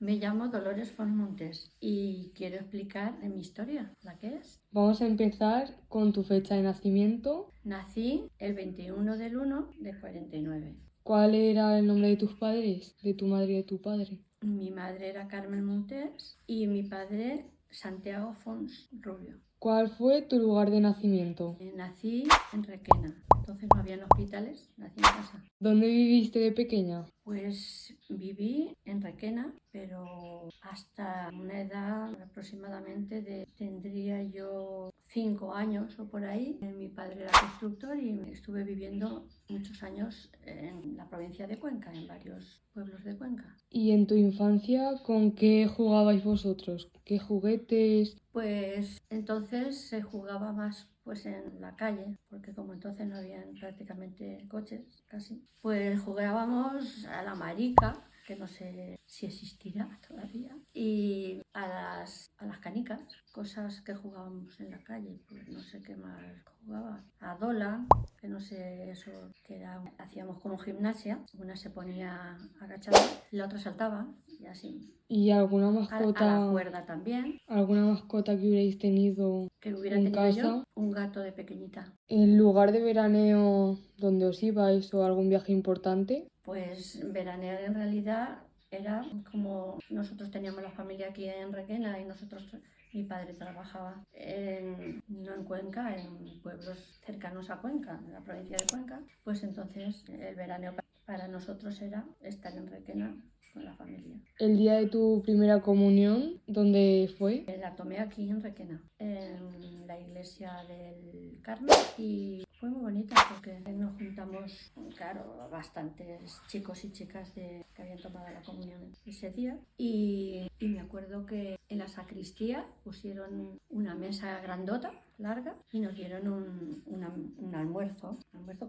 Me llamo Dolores Formontes y quiero explicar de mi historia, la que es. Vamos a empezar con tu fecha de nacimiento. Nací el 21 del 1 de 49. ¿Cuál era el nombre de tus padres, de tu madre y de tu padre? Mi madre era Carmen Montes y mi padre Santiago Fons Rubio. ¿Cuál fue tu lugar de nacimiento? Nací en Requena, entonces no habían hospitales, nací en casa. ¿Dónde viviste de pequeña? Pues viví en Requena, pero hasta una edad aproximadamente tendría yo 5 años o por ahí. Mi padre era constructor y estuve viviendo muchos años en la provincia de Cuenca, en varios pueblos de Cuenca. ¿Y en tu infancia con qué jugabais vosotros? ¿Qué juguetes? Pues entonces se jugaba más pues en la calle, porque como entonces no habían prácticamente coches, casi. Pues jugábamos a la marica, que no sé si existirá todavía, y a las canicas, cosas que jugábamos en la calle, pues no sé qué más jugaba. A dola, que no sé eso, que era, hacíamos como gimnasia, una se ponía agachada y la otra saltaba, y así. ¿Y alguna A la mascota, cuerda también, alguna mascota que hubierais tenido que hubiera en tenido casa? yo, un gato de pequeñita. ¿El lugar de veraneo donde os ibais o algún viaje importante? Pues veranear en realidad era como nosotros teníamos la familia aquí en Requena y mi padre trabajaba no en Cuenca, en pueblos cercanos a Cuenca, en la provincia de Cuenca, pues entonces el veraneo para nosotros era estar en Requena con la familia. ¿El día de tu primera comunión, dónde fue? La tomé aquí en Requena, en la iglesia del Carmen, y fue muy bonita porque nos juntamos, claro, bastantes chicos y chicas que habían tomado la comunión ese día, y me acuerdo que en la sacristía pusieron una mesa grandota, larga, y nos dieron un almuerzo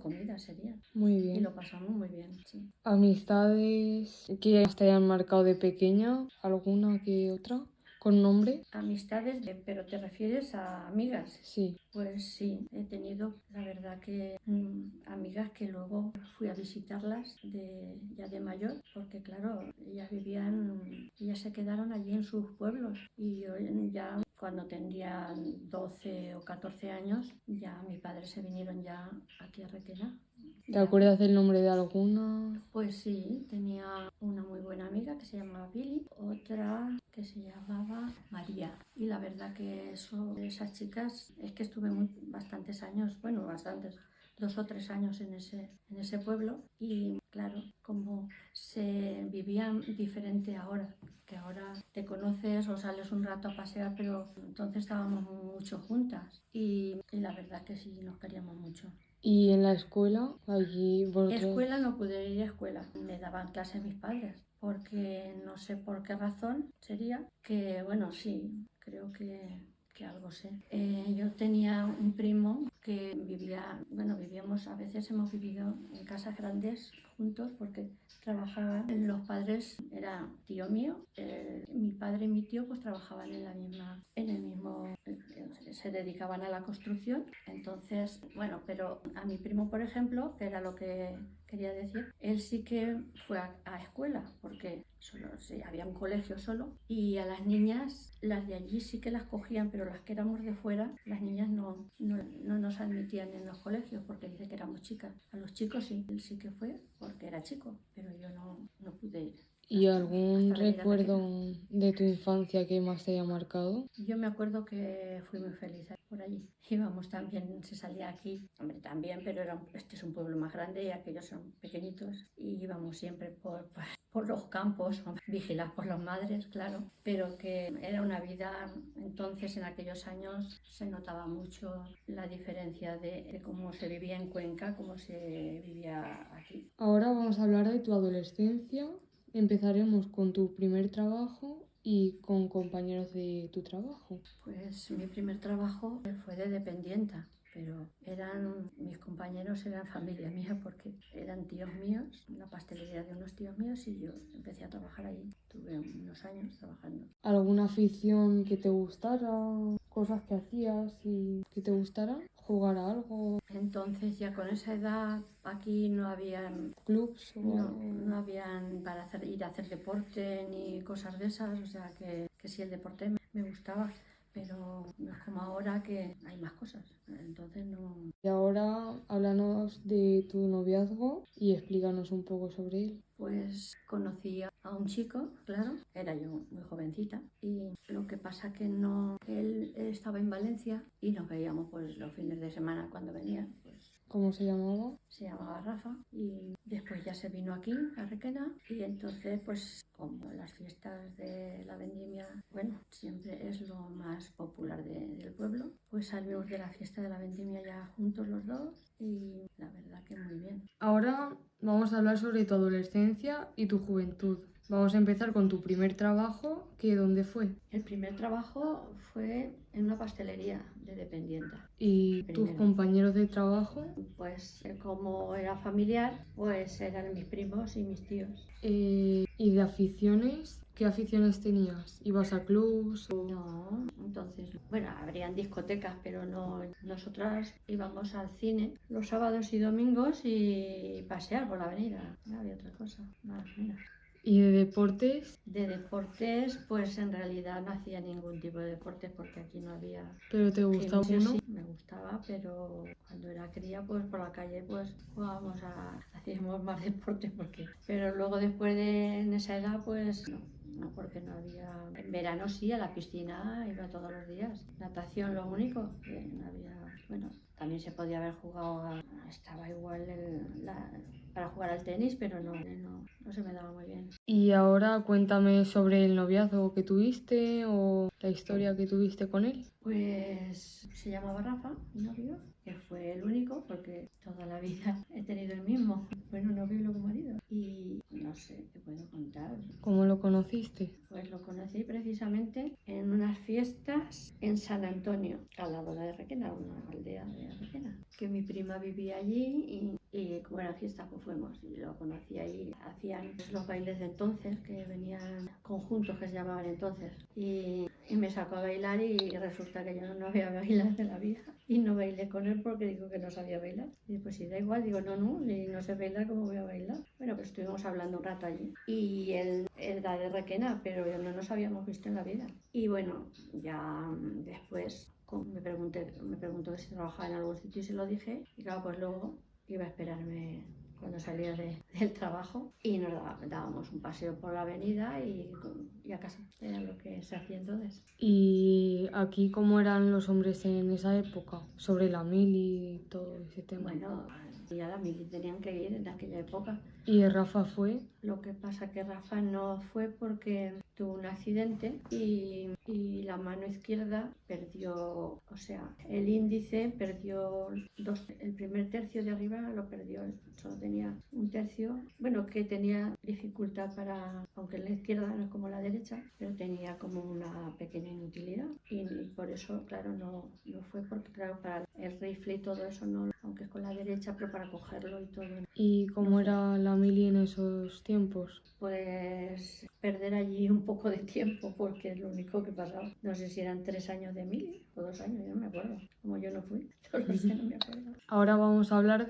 comida sería, Muy y bien. lo pasamos muy bien, sí. ¿Amistades que te hayan marcado de pequeña? ¿Alguna que otra? ¿Con nombre? Amistades, pero ¿te refieres a amigas? Sí. Pues sí, he tenido, la verdad que amigas que luego fui a visitarlas ya de mayor, porque claro, ellas se quedaron allí en sus pueblos y yo ya cuando tendría 12 o 14 años, ya mi padre se vinieron ya aquí a Requena. ¿Te Ya, acuerdas del nombre de alguna? pues sí, tenía una muy buena amiga que se llamaba Billy, otra que se llamaba María. Y la verdad que esas chicas, es que estuve bastantes años, bueno, bastantes, 2 o 3 años en ese pueblo. Y claro, como se vivían diferente ahora, que ahora te conoces o sales un rato a pasear, pero entonces estábamos mucho juntas. Y la verdad que sí, nos queríamos mucho. ¿Y en la escuela? Allí Escuela vosotros. no pude ir a escuela, me daban clase mis padres, porque no sé por qué razón sería que, bueno, sí, creo que algo sé. Yo tenía un primo que vivíamos, a veces hemos vivido en casas grandes juntos porque trabajaban, los padres, era tío mío, mi padre y mi tío pues trabajaban en el mismo, se dedicaban a la construcción, entonces, bueno, pero a mi primo, por ejemplo, que era lo que quería decir, él sí que fue a escuela, porque sí, había un colegio solo, y a las niñas, las de allí sí que las cogían, pero las que éramos de fuera, las niñas no nos admitían en los colegios porque dice que éramos chicas. A los chicos sí, él sí que fue porque era chico, pero yo no pude ir ¿Y algún hasta venir a Requena. recuerdo de tu infancia que más te haya marcado? Yo me acuerdo que fui muy feliz por allí. Íbamos también, se salía aquí, hombre, también, pero este es un pueblo más grande y aquellos son pequeñitos. Y íbamos siempre por los campos, vigilados por las madres, claro. Pero que era una vida, entonces en aquellos años se notaba mucho la diferencia de cómo se vivía en Cuenca, cómo se vivía aquí. Ahora vamos a hablar de tu adolescencia. Empezaremos con tu primer trabajo y con compañeros de tu trabajo. Pues mi primer trabajo fue de dependienta, pero mis compañeros eran familia mía porque eran tíos míos, una pastelería de unos tíos míos y yo empecé a trabajar allí. Tuve unos años trabajando. ¿Alguna afición que te gustara? ¿Cosas que hacías y que te gustara? ¿Jugar a algo? Entonces ya con esa edad aquí no habían, ¿Clubs o no, algo? no habían para ir a hacer deporte ni cosas de esas, o sea que sí el deporte me gustaba, pero no es como ahora que hay más cosas, entonces no. Y ahora háblanos de tu noviazgo y explícanos un poco sobre él. Pues conocí a un chico, claro, era yo muy jovencita, y lo que pasa que no, él estaba en Valencia y nos veíamos pues los fines de semana cuando venía, pues ¿Cómo se llamaba? se llamaba Rafa y después ya se vino aquí a Requena y entonces pues como las fiestas de la vendimia, bueno, siempre es lo más popular del pueblo, pues salimos de la fiesta de la vendimia ya juntos los dos y la verdad que muy bien. Ahora vamos a hablar sobre tu adolescencia y tu juventud. Vamos a empezar con tu primer trabajo, que ¿dónde fue? El primer trabajo fue en una pastelería de dependienta. ¿Y tus Primero. compañeros de trabajo? Pues como era familiar, pues eran mis primos y mis tíos. ¿Y de aficiones? ¿Qué aficiones tenías? ¿Ibas a clubs? No, entonces, bueno, habrían discotecas, pero no, nosotras íbamos al cine los sábados y domingos y pasear por la avenida, no había otra cosa, más o menos. ¿Y de deportes? De deportes, pues en realidad no hacía ningún tipo de deportes porque aquí no había ¿Pero te gustaba gimnasio. uno? Sí, me gustaba, pero cuando era cría, pues por la calle, pues jugábamos hacíamos más deportes porque, pero luego después de en esa edad, pues no. No, porque no había. En verano sí, a la piscina iba todos los días. Natación, lo único, que no había. Bueno, también se podía haber jugado. Estaba igual para jugar al tenis, pero no se me daba muy bien. Y ahora cuéntame sobre el noviazgo que tuviste o la historia que tuviste con él. Pues se llamaba Rafa, mi novio, que fue el único porque toda la vida he tenido el mismo. Bueno, novio y luego marido. Y no sé qué puedo contar. ¿Cómo lo conociste? Pues lo conocí precisamente en unas fiestas en San Antonio, al lado de Requena, una aldea de Requena, que mi prima vivía allí y como era fiesta pues fuimos y lo conocí ahí. Hacían los bailes de entonces, que venían conjuntos que se llamaban entonces, y me sacó a bailar y resulta que yo no había bailado de la vida y no bailé con él porque dijo que no sabía bailar. Y pues si da igual, digo no, si no sé bailar, ¿cómo voy a bailar? Bueno, pues estuvimos hablando un rato allí y él era de Requena, pero no nos habíamos visto en la vida. Y bueno, ya después me preguntó que si trabajaba en algún sitio y se lo dije y claro, pues luego iba a esperarme cuando salía del trabajo y nos dábamos un paseo por la avenida y a casa. Era lo que se hacía entonces. ¿Y aquí cómo eran los hombres en esa época? Sobre la mili y todo ese tema. Bueno, y a la mili tenían que ir en aquella época. ¿Y Rafa fue? Lo que pasa que Rafa no fue porque tuvo un accidente y la mano izquierda perdió, o sea, el índice perdió el primer tercio de arriba lo perdió, solo tenía un tercio, bueno, que tenía dificultad aunque la izquierda no es como la derecha, pero tenía como una pequeña inutilidad y por eso, claro, no fue porque, claro, para el rifle y todo eso no, aunque es con la derecha, pero para cogerlo y todo. ¿Y cómo era la mili en esos tiempos? Pues perder allí un poco de tiempo porque es lo único que pasaba. No sé si eran 3 años de mili o 2 años, yo no me acuerdo. Como yo no fui, no lo sé, no me acuerdo. Ahora vamos a hablar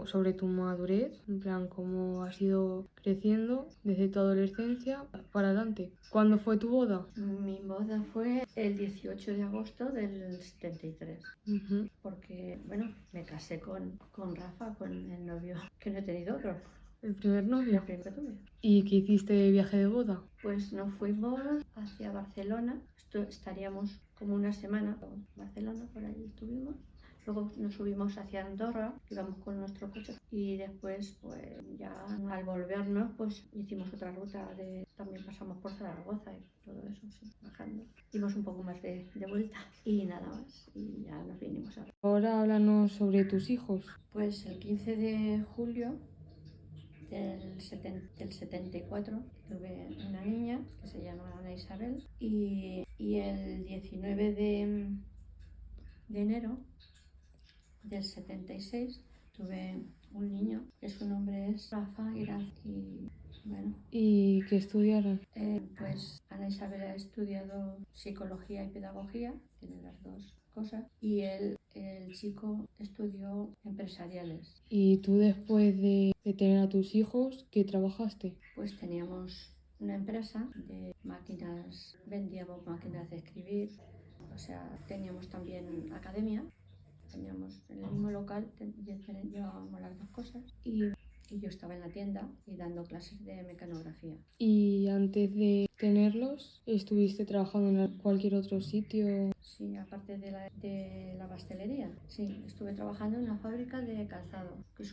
sobre tu madurez, en plan cómo has ido creciendo desde tu adolescencia para adelante. ¿Cuándo fue tu boda? Mi boda fue el 18 de agosto del 73. Ujú. Porque, bueno, me casé con Rafa, con el novio, que no he tenido otro, ¿El primer el novio? primero que tuve. ¿Y qué hiciste de viaje de boda? Pues nos fuimos hacia Barcelona, estaríamos como una semana en Barcelona, por allí estuvimos. Luego nos subimos hacia Andorra, íbamos con nuestro coche y después pues ya al volvernos pues hicimos otra ruta, también pasamos por Zaragoza y todo eso, sí, bajando. Dimos un poco más de vuelta y nada más y ya nos vinimos a... Ahora háblanos sobre tus hijos. Pues el 15 de julio del 74 tuve una niña que se llama Ana Isabel y el 19 de enero del 76 tuve un niño, que su nombre es Rafa Iraz. Y bueno, ¿Y qué estudiaron? pues Ana Isabel ha estudiado psicología y pedagogía, tiene las dos cosas, y el chico estudió empresariales. ¿Y tú después de tener a tus hijos, qué trabajaste? Pues teníamos una empresa de máquinas, vendíamos máquinas de escribir, o sea, teníamos también academia, teníamos en el mismo local, llevábamos las dos cosas y yo estaba en la tienda y dando clases de mecanografía. ¿Y antes de tenerlos, estuviste trabajando en cualquier otro sitio? Sí, aparte de la pastelería, sí, estuve trabajando en una fábrica de calzado, que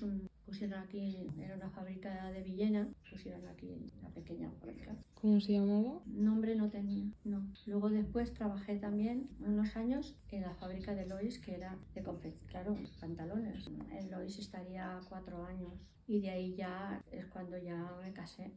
pusieron aquí, era una fábrica de Villena, pusieron aquí una pequeña fábrica. ¿Cómo se llamaba? Nombre no tenía, no. Luego después trabajé también unos años en la fábrica de Lois, que era de claro, pantalones. En Lois estaría 4 años y de ahí ya es cuando ya me casé.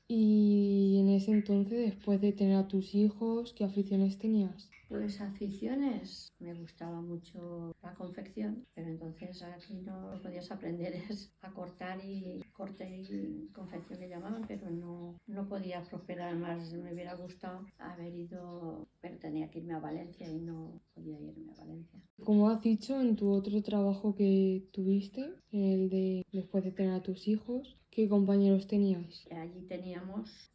Y en ese entonces, después de tener a tus hijos, ¿qué aficiones tenías? Pues aficiones, me gustaba mucho la confección, pero entonces aquí no podías aprender es a cortar y corte y confección le llamaban, pero no podía prosperar más. Me hubiera gustado haber ido, pero tenía que irme a Valencia y no podía irme a Valencia. Como has dicho, en tu otro trabajo que tuviste, el de después de tener a tus hijos, ¿qué compañeros teníais?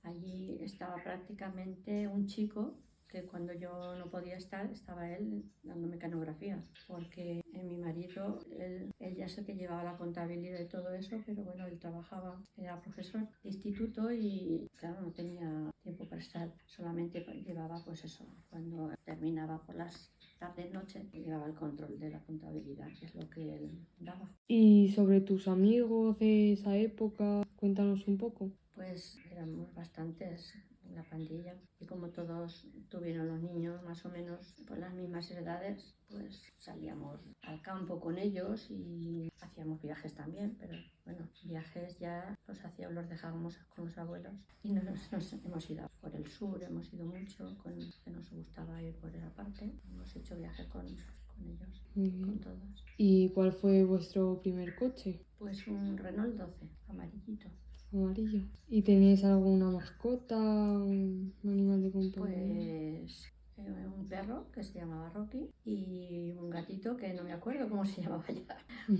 Allí estaba prácticamente un chico que cuando yo no podía estar, estaba él dando mecanografía, porque mi marido, él ya sé que llevaba la contabilidad y todo eso, pero bueno, él trabajaba, era profesor de instituto y claro, no tenía tiempo para estar, solamente llevaba pues eso, cuando terminaba por las tardes, noche, llevaba el control de la contabilidad, que es lo que él daba. Y sobre tus amigos de esa época, cuéntanos un poco. Pues éramos bastantes en la pandilla y como todos tuvieron los niños más o menos por las mismas edades, pues salíamos al campo con ellos y hacíamos viajes también, pero bueno, viajes ya los dejábamos con los abuelos y nos hemos ido por el sur, hemos ido mucho, que nos gustaba ir por esa parte, hemos hecho viajes con ellos, Muy con bien. todos. ¿Y cuál fue vuestro primer coche? Pues un Renault 12, amarillito. Amarillo. ¿Y tenéis alguna mascota, un animal de compañía? Pues un perro que se llamaba Rocky y un gatito que no me acuerdo cómo se llamaba ya,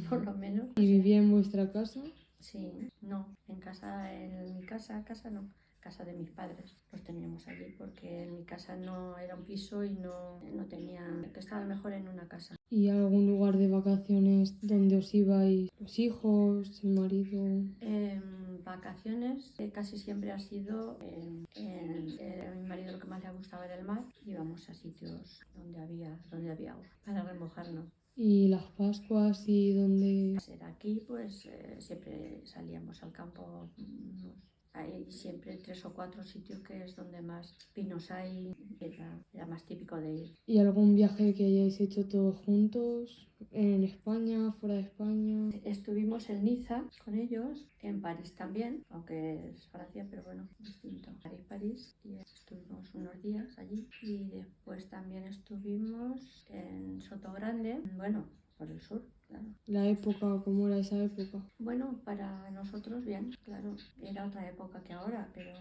por lo menos. ¿Y vivía en vuestra casa? Sí, no, en mi casa no, casa de mis padres. Los teníamos allí porque en mi casa no era un piso y no tenía, que estaba mejor en una casa. ¿Y algún lugar de vacaciones donde os ibais los hijos, el marido? Vacaciones casi siempre ha sido a mi marido lo que más le gustaba era el mar. Íbamos a sitios donde había agua para remojarnos. ¿Y las Pascuas y dónde? Ser aquí, pues siempre salíamos al campo. Hay siempre 3 o 4 sitios que es donde más pinos hay, era más típico de ir. ¿Y algún viaje que hayáis hecho todos juntos? ¿En España, fuera de España? Estuvimos en Niza con ellos, en París también, aunque es Francia, pero bueno, distinto. París, y estuvimos unos días allí. Y después también estuvimos en Sotogrande, bueno, por el sur, claro. ¿La época, cómo era esa época? Bueno, para nosotros bien, claro, era otra época que ahora, pero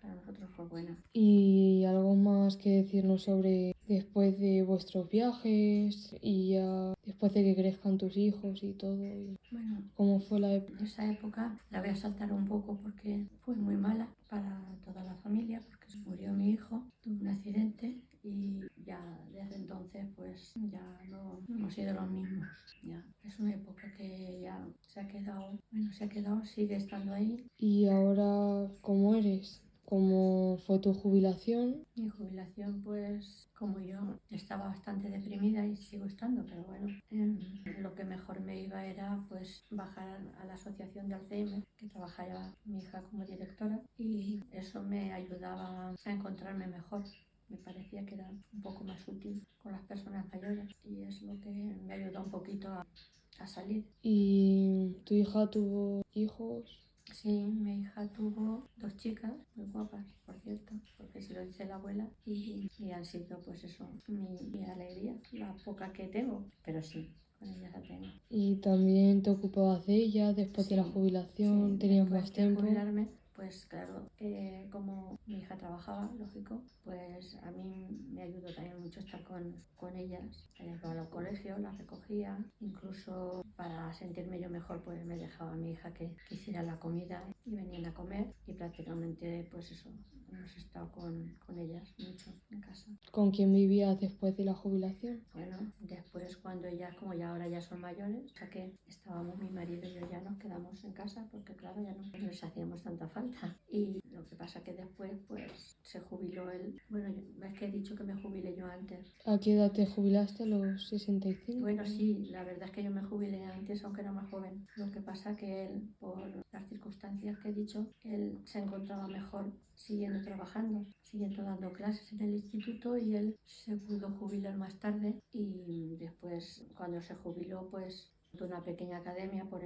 para nosotros fue buena. ¿Y algo más que decirnos sobre después de vuestros viajes y ya después de que crezcan tus hijos y todo? Bueno, ¿Cómo fue la época? esa época la voy a saltar un poco porque fue muy mala para toda la familia, porque se murió mi hijo, tuvo un accidente y ya desde entonces pues ya no hemos sido los mismos. Ya es una época que ya se ha quedado, sigue estando ahí. ¿Y ahora cómo eres? ¿Cómo fue tu jubilación? Mi jubilación, pues como yo estaba bastante deprimida y sigo estando, pero bueno, lo que mejor me iba era pues bajar a la asociación de Alzheimer, que trabajaba mi hija como directora, y eso me ayudaba a encontrarme mejor. Me parecía que era un poco más útil con las personas mayores y es lo que me ayudó un poquito a salir. ¿Y tu hija tuvo hijos? Sí, mi hija tuvo 2 chicas muy guapas, por cierto, porque se lo dice la abuela y han sido pues eso, mi alegría, la poca que tengo, pero sí, con ella la tengo. ¿Y también te ocupabas de ella después de la Sí, jubilación? sí, ¿Tenías después más de tiempo? jubilarme, pues claro, como mi hija trabajaba, lógico, pues a mí me ayudó también mucho estar con ellas. Ellas iban al colegio, las recogía, incluso para sentirme yo mejor, pues me dejaba a mi hija que hiciera la comida y venían a comer y prácticamente pues eso, hemos estado con ellas mucho en casa. ¿Con quién vivías después de la jubilación? Bueno, después cuando ellas, como ya ahora ya son mayores, o sea que estábamos mi marido y yo ya nos quedamos en casa porque claro, ya no les hacíamos tanta falta. Y lo que pasa que después pues se jubiló él. Bueno, es que he dicho que me jubilé yo antes. ¿A qué edad te jubilaste? ¿A los 65? Bueno, sí, la verdad es que yo me jubilé antes, aunque era más joven. Lo que pasa que él, por las circunstancias que he dicho, él se encontraba mejor siguiendo trabajando, siguiendo dando clases en el instituto y él se pudo jubilar más tarde y después, cuando se jubiló, pues montó una pequeña academia por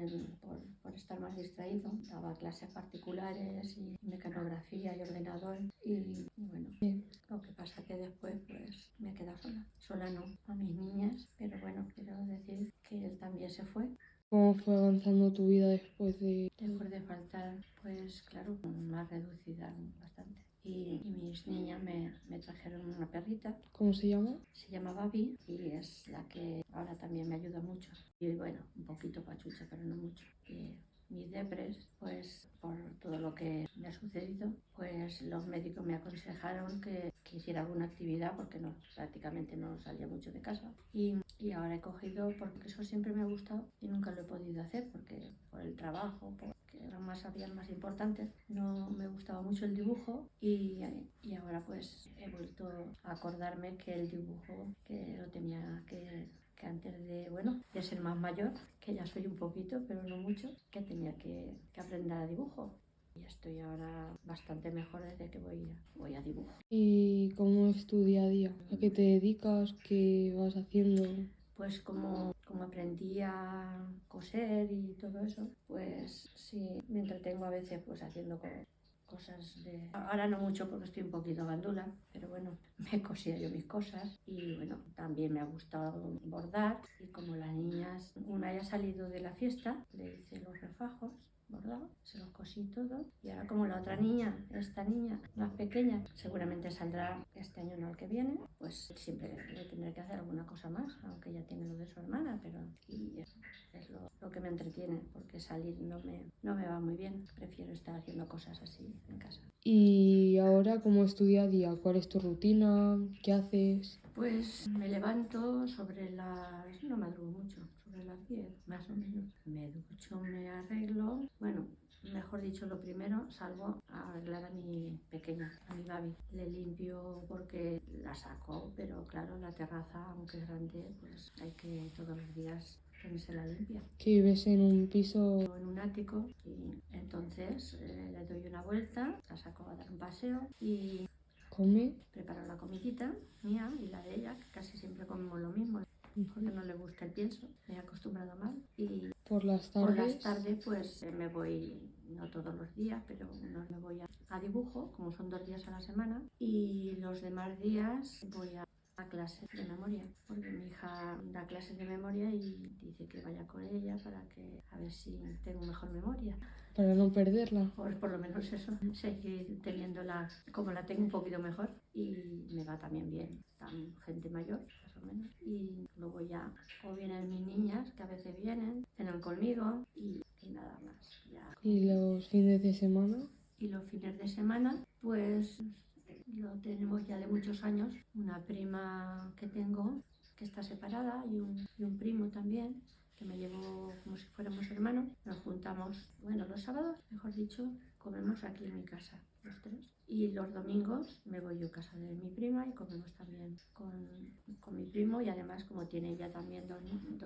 estar más distraído. Daba clases particulares y mecanografía y ordenador y bueno, Sí. lo que pasa que después pues me he quedado sola. Sola no, a mis niñas, pero bueno, quiero decir que él también se fue. ¿Cómo fue avanzando tu vida después de...? Después de faltar, pues claro, más reducida bastante. Y mis niñas me trajeron una perrita, ¿Cómo se llama? se llama Babi y es la que ahora también me ayuda mucho. Y bueno, un poquito pachucha, pero no mucho. Y mis depres, pues por todo lo que me ha sucedido, pues los médicos me aconsejaron que hiciera alguna actividad porque no, prácticamente no salía mucho de casa. Y ahora he cogido, porque eso siempre me ha gustado y nunca lo he podido hacer porque por el trabajo, porque eran más habían más importantes, no me gustaba mucho el dibujo y ahora pues he vuelto a acordarme que el dibujo que lo tenía que antes de, bueno, de ser más mayor, que ya soy un poquito, pero no mucho, que tenía que aprender a dibujo. Y estoy ahora bastante mejor desde que voy a dibujo. ¿Y cómo es tu día a día? ¿A qué te dedicas? ¿Qué vas haciendo? Pues como aprendí a coser y todo eso, pues sí, me entretengo a veces pues haciendo cosas de... Ahora no mucho porque estoy un poquito gandula, pero bueno, me cosía yo mis cosas y bueno, también me ha gustado bordar y como las niñas, una ya ha salido de la fiesta, le hice los refajos bordado, se los cosí todo y ahora como la otra niña, esta niña más pequeña, seguramente saldrá este año no el que viene, pues siempre le tendré que hacer alguna cosa más, aunque ya tiene lo de su hermana, pero y es lo que me entretiene, porque salir no me va muy bien, prefiero estar haciendo cosas así en casa. ¿Y ahora cómo es tu día a día? ¿Cuál es tu rutina? ¿Qué haces? Pues me levanto sobre las... no madrugo mucho, sobre las 10 más o menos. Me ducho, me arreglo, bueno, mejor dicho, lo primero salgo a arreglar a mi pequeña, a mi Babi. Le limpio porque la saco, pero claro, la terraza, aunque es grande, pues hay que todos los días tenérsela limpia. ¿Que vives en un piso? En un ático y entonces le doy una vuelta, la saco a dar un paseo y ¿Come? preparo la comidita mía y la de ella, que casi siempre comemos lo mismo, porque no le gusta el pienso, me he acostumbrado mal. Y ¿Por las por las tardes? tardes pues me voy, no todos los días, pero unos me voy a dibujo, como son 2 días a la semana, y los demás días voy a clases de memoria, porque mi hija da clases de memoria y dice que vaya con ella para que a ver si tengo mejor memoria. Para no perderla. Pues por lo menos eso, seguir teniéndola como la tengo un poquito mejor y me va también bien, tan gente mayor más o menos. Y luego ya o vienen mis niñas que a veces vienen, cenan conmigo y nada más. Ya. ¿Y los fines de semana? Y los fines de semana pues lo tenemos ya de muchos años, una prima que tengo que está separada y un primo también que me llevo como si fuéramos hermanos. Nos juntamos, bueno, los sábados, mejor dicho, comemos aquí en mi casa, los tres. Y los domingos me voy yo a casa de mi prima y comemos también con mi primo y además como tiene ella también dos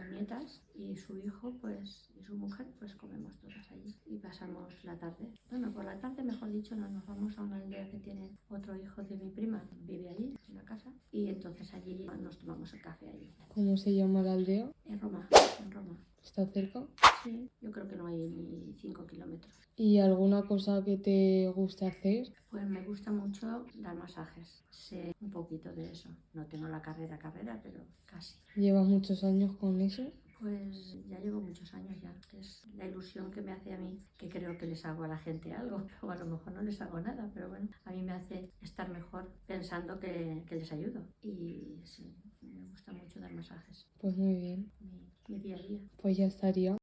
nietas y su hijo pues y su mujer pues comemos todas allí y pasamos la tarde. Bueno, por la tarde mejor dicho nos vamos a una aldea que tiene otro hijo de mi prima, vive allí en la casa y entonces allí nos tomamos el café allí. ¿Cómo se llama la aldea? En Roma. ¿Está cerca? Sí, yo creo que no hay ni 5 kilómetros. ¿Y alguna cosa que te guste hacer? Pues me gusta mucho dar masajes. Sé un poquito de eso. No tengo la carrera, pero casi. ¿Llevas muchos años con eso? Pues ya llevo muchos años ya. Es la ilusión que me hace a mí, que creo que les hago a la gente algo, o a lo mejor no les hago nada, pero bueno, a mí me hace estar mejor pensando que les ayudo. Y sí, me gusta mucho dar masajes, Pues muy bien. mi día a día. Pues ya estaría.